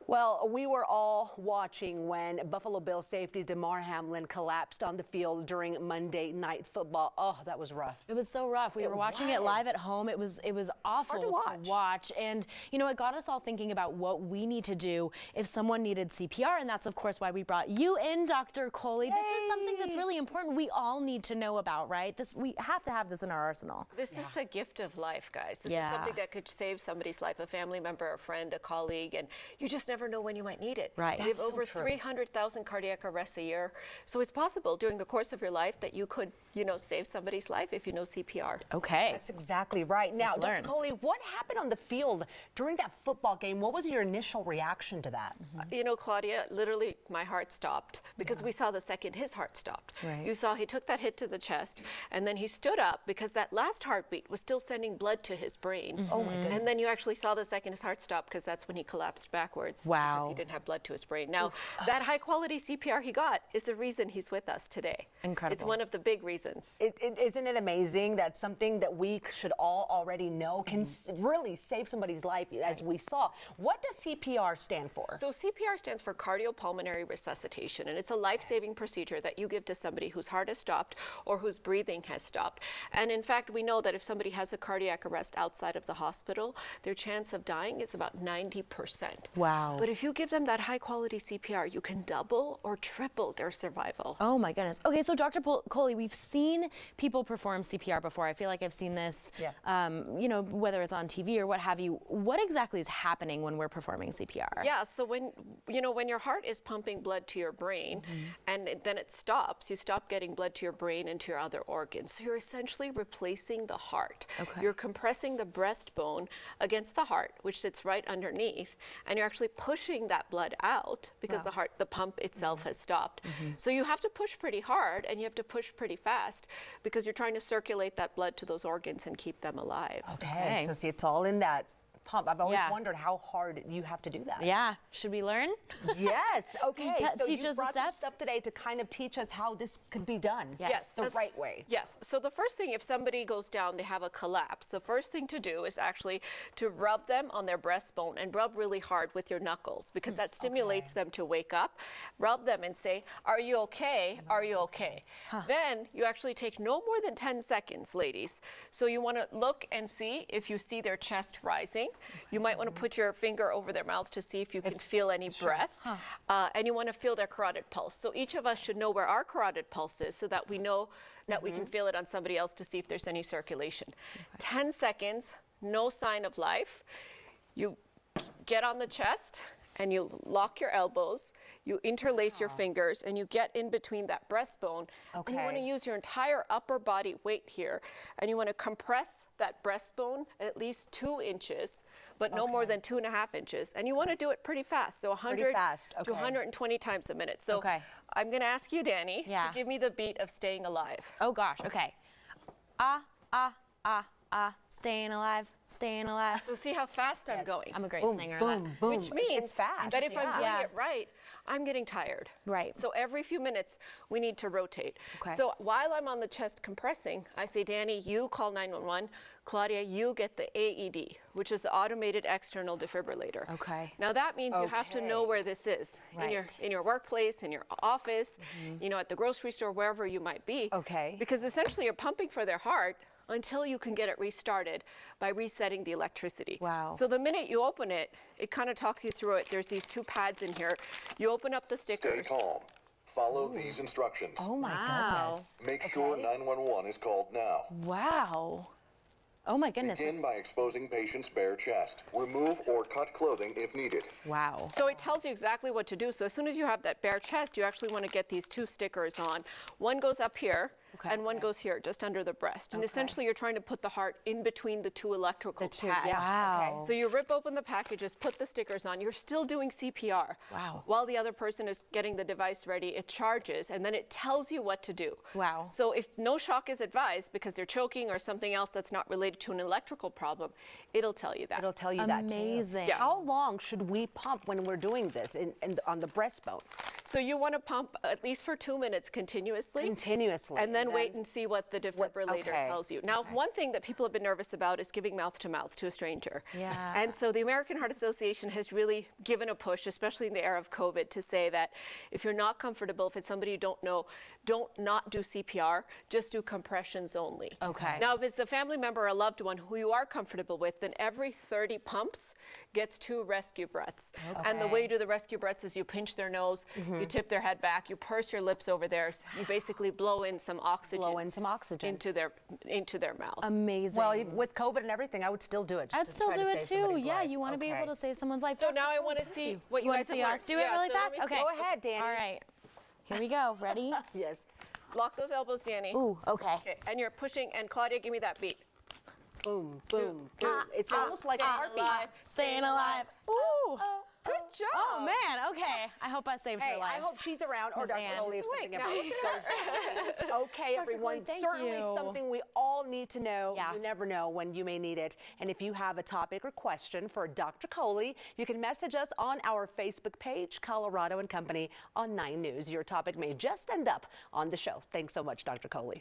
Well, we were all watching when Buffalo Bills safety Damar Hamlin collapsed on the field during Monday Night Football. Oh, that was rough. It was so rough. We were watching it live at home. It was awful to watch. And, you know, it got us all thinking about what we need to do if someone needed CPR. And that's, of course, why we brought you in, Dr. Kohli. Yay. This is something that's really important. We all need to know about, right? We have to have this in our arsenal. This is a gift of life, guys. This is something that could save somebody's life, a family member, a friend, a colleague, and you just never know when you might need it. Right. We have over 300,000 cardiac arrests a year. So it's possible during the course of your life that you could, you know, save somebody's life if you know CPR. Okay. That's exactly right. Now, Dr. Kohli, what happened on the field during that football game? What was your initial reaction to that? You know, Claudia, literally my heart stopped because we saw the second his heart stopped. Right. You saw he took that hit to the chest and then he stood up because that last heartbeat was still sending blood to his brain. Oh my goodness. And then you actually saw the second his heart stopped because that's when he collapsed backwards. Wow. Because he didn't have blood to his brain. Now, that high quality CPR he got is the reason he's with us today. Incredible. It's one of the big reasons. Isn't it amazing that something that we should all already know can really save somebody's life, as we saw? What does CPR stand for? So CPR stands for cardiopulmonary resuscitation, and it's a life-saving procedure that you give to somebody whose heart has stopped or whose breathing has stopped. And in fact, we know that if somebody has a cardiac arrest outside of the hospital, their chance of dying is about 90%. Wow. But if you give them that high-quality CPR, you can double or triple their survival. Oh my goodness. Okay, so Dr. Kohli, we've seen people perform CPR before. I feel like I've seen this, you know, whether it's on TV or what have you. What exactly is happening when we're performing CPR? Yeah, so when your heart is pumping blood to your brain and then it stops, you stop getting blood to your brain and to your other organs. So you're essentially replacing the heart. Okay. You're compressing the breastbone against the heart, which sits right underneath, and you're actually pushing that blood out because the pump itself has stopped. So you have to push pretty hard and you have to push pretty fast because you're trying to circulate that blood to those organs and keep them alive. Okay. So see, it's all in that pump. I've always wondered how hard you have to do that. Yeah. Should we learn? Yes. Okay. So teach you us the brought some steps stuff today to kind of teach us how this could be done. Yes. The right way. Yes. So the first thing, if somebody goes down, they have a collapse, the first thing to do is actually to rub them on their breastbone and rub really hard with your knuckles because that stimulates them to wake up. Rub them and say, "Are you okay? Are you okay?" Then you actually take no more than 10 seconds, ladies. So you want to look and see if you see their chest rising. You might want to put your finger over their mouth to see if you can feel any breath. And you want to feel their carotid pulse. So each of us should know where our carotid pulse is so that we know that we can feel it on somebody else to see if there's any circulation. 10 seconds, no sign of life. You get on the chest and you lock your elbows, you interlace your fingers, and you get in between that breastbone. And you want to use your entire upper body weight here, and you want to compress that breastbone at least 2 inches, but no more than 2.5 inches. And you want to do it pretty fast, so 100 to 120 times a minute. So I'm going to ask you, Danny, to give me the beat of Staying Alive. Oh gosh, okay. Staying alive, staying alive. So see how fast I'm going. I'm a great singer. Which means it's fast. that if I'm doing it right, I'm getting tired. Right. So every few minutes, we need to rotate. So while I'm on the chest compressing, I say, Danny, you call 911. Claudia, you get the AED, which is the automated external defibrillator. Okay. Now that means you have to know where this is in your workplace, in your office, you know, at the grocery store, wherever you might be. Okay. Because essentially you're pumping for their heart until you can get it restarted by resetting the electricity. Wow. So the minute you open it, it kind of talks you through it. There's these 2 pads in here. You open up the stickers. Stay calm. Follow these instructions. Oh my goodness. Make sure 911 is called now. Wow. Oh my goodness. Begin by exposing patient's bare chest. Remove or cut clothing if needed. Wow. So it tells you exactly what to do. So as soon as you have that bare chest, you actually want to get these 2 stickers on. One goes up here. And one goes here, just under the breast. And essentially, you're trying to put the heart in between the 2 electrical pads. Wow. So you rip open the packages, put the stickers on. You're still doing CPR. Wow. While the other person is getting the device ready, it charges, and then it tells you what to do. Wow. So if no shock is advised because they're choking or something else that's not related to an electrical problem, it'll tell you that. It'll tell you that too. Amazing. How long should we pump when we're doing this on the breastbone? So you want to pump at least for 2 minutes continuously. Continuously. And then wait and see what the defibrillator okay. tells you. Now, one thing that people have been nervous about is giving mouth to mouth to a stranger. Yeah. And so the American Heart Association has really given a push, especially in the era of COVID, to say that if you're not comfortable, if it's somebody you don't know, don't not do CPR, just do compressions only. Okay. Now, if it's a family member or a loved one who you are comfortable with, then every 30 pumps gets 2 rescue breaths. And the way you do the rescue breaths is you pinch their nose, you tip their head back, you purse your lips over theirs, you basically blow in some oxygen. Blow in some oxygen. Into their mouth. Amazing. Well, with COVID and everything, I would still do it. just I'd to still try do to it save too. somebody's Yeah, life. you want to be able to save someone's life. So now I want to see what you want guys to see have us learned. do it really so let fast? me see. Okay. Go ahead, Danny. All right. Here we go. Ready? Yes. Lock those elbows, Danny. Ooh, okay. Okay, and you're pushing, and Claudia, give me that beat. Boom, boom, boom. It's almost like a Staying heartbeat. alive. Staying alive. Ooh. Good job. Oh man. Okay. I hope I saved Hey, her life. I hope she's around, or Miss Dr. Ann. Kohli if She's something awake ever now. goes. Okay, everyone. Kohli, thank Certainly you. something we all need to know. Yeah. You never know when you may need it. And if you have a topic or question for Dr. Kohli, you can message us on our Facebook page, Colorado and Company on 9 News. Your topic may just end up on the show. Thanks so much, Dr. Kohli.